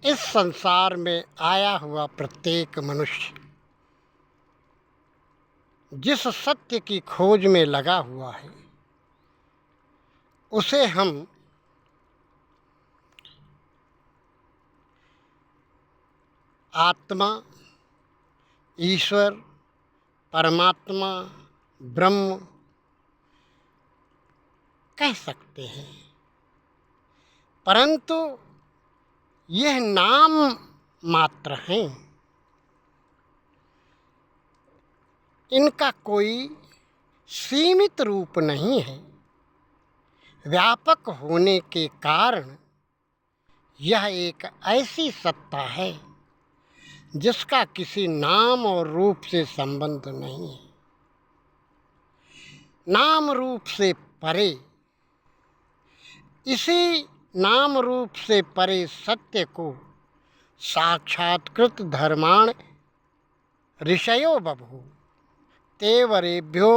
इस संसार में आया हुआ प्रत्येक मनुष्य जिस सत्य की खोज में लगा हुआ है, उसे हम आत्मा, ईश्वर, परमात्मा, ब्रह्म कह सकते हैं। परंतु यह नाम मात्र हैं। इनका कोई सीमित रूप नहीं है। व्यापक होने के कारण यह एक ऐसी सत्ता है जिसका किसी नाम और रूप से संबंध नहीं है। नाम रूप से परे, इसी नाम रूप से परे सत्य को साक्षात्कृत धर्माण ऋषयो बभूव तेवरेभ्यो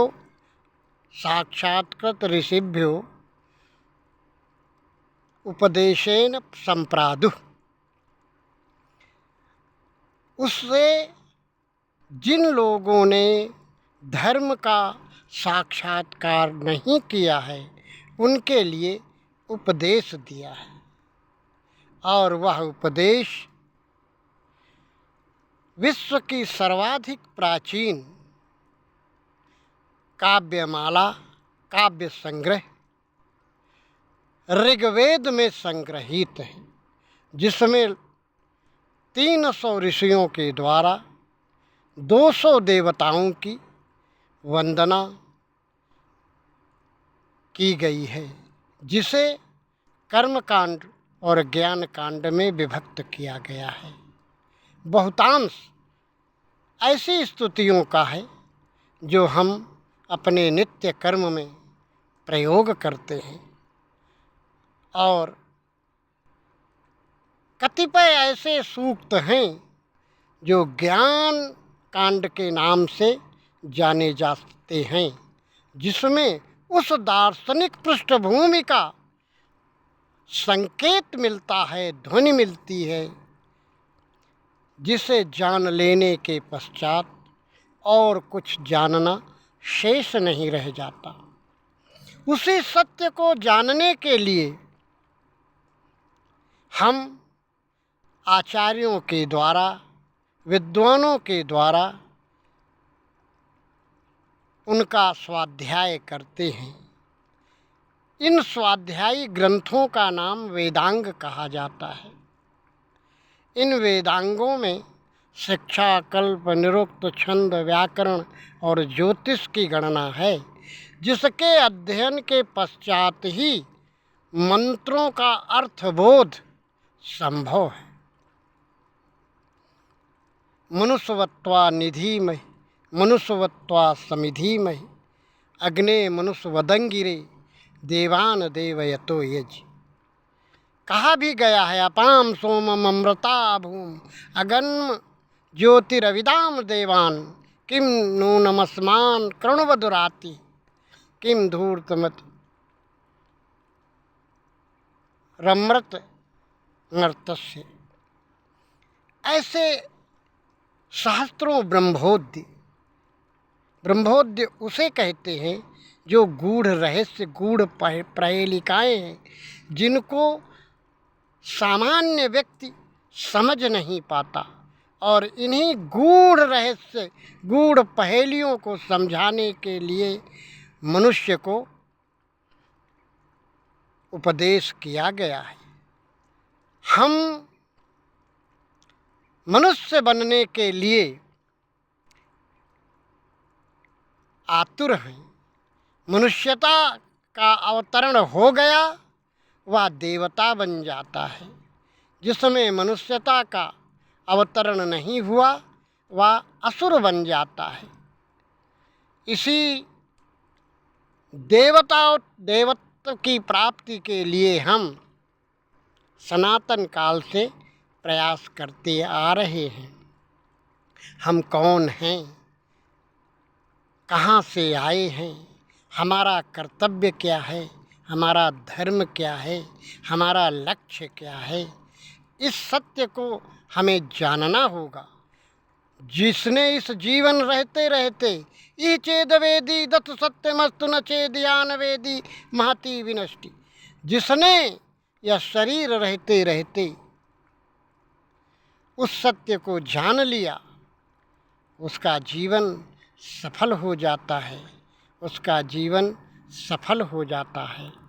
साक्षात्कृत ऋषिभ्यो उपदेशेन संप्रादुः। उससे जिन लोगों ने धर्म का साक्षात्कार नहीं किया है, उनके लिए उपदेश दिया है, और वह उपदेश विश्व की सर्वाधिक प्राचीन काव्यमाला, काव्य संग्रह ऋग्वेद में संग्रहित है, जिसमें 300 ऋषियों के द्वारा 200 देवताओं की वंदना की गई है, जिसे कर्मकांड और ज्ञान कांड में विभक्त किया गया है। बहुतांश ऐसी स्तुतियों का है जो हम अपने नित्य कर्म में प्रयोग करते हैं, और कतिपय ऐसे सूक्त हैं जो ज्ञान कांड के नाम से जाने जाते हैं, जिसमें उस दार्शनिक पृष्ठभूमि का संकेत मिलता है, ध्वनि मिलती है, जिसे जान लेने के पश्चात और कुछ जानना शेष नहीं रह जाता। उसी सत्य को जानने के लिए हम आचार्यों के द्वारा, विद्वानों के द्वारा उनका स्वाध्याय करते हैं। इन स्वाध्यायी ग्रंथों का नाम वेदांग कहा जाता है। इन वेदांगों में शिक्षा, कल्प, निरुक्त, छंद, व्याकरण और ज्योतिष की गणना है, जिसके अध्ययन के पश्चात ही मंत्रों का अर्थबोध संभव है। मनुष्यवत्वा निधिमहि मनुष्यवत्वा समिधिमहि अग्ने मनुष्यवदंगिरे देवान देवयतो यज। कहा भी गया है, अपाम सोमम अमृता भूम अगन्म ज्योतिरविदाम देवान किम नूनमस्मान कृणवदुराति किम धूर्तमति रमृत नर्तस्य। ऐसे सहस्त्रों ब्रह्मोद्य उसे कहते हैं जो गूढ़ रहस्य, गूढ़ प्रहेलिकाएँ हैं, जिनको सामान्य व्यक्ति समझ नहीं पाता, और इन्हीं गूढ़ रहस्य, गूढ़ पहेलियों को समझाने के लिए मनुष्य को उपदेश किया गया है। हम मनुष्य बनने के लिए आतुर हैं। मनुष्यता का अवतरण हो गया, वह देवता बन जाता है। जिसमें मनुष्यता का अवतरण नहीं हुआ वह असुर बन जाता है। इसी देवत्व की प्राप्ति के लिए हम सनातन काल से प्रयास करते आ रहे हैं। हम कौन हैं, कहाँ से आए हैं, हमारा कर्तव्य क्या है, हमारा धर्म क्या है, हमारा लक्ष्य क्या है, इस सत्य को हमें जानना होगा। जिसने इस जीवन रहते रहते ई चेद वेदी दत्त सत्यमस्तु न चेद यान वेदी महती विनष्टि, जिसने यह शरीर रहते रहते उस सत्य को जान लिया उसका जीवन सफल हो जाता है, उसका जीवन सफल हो जाता है।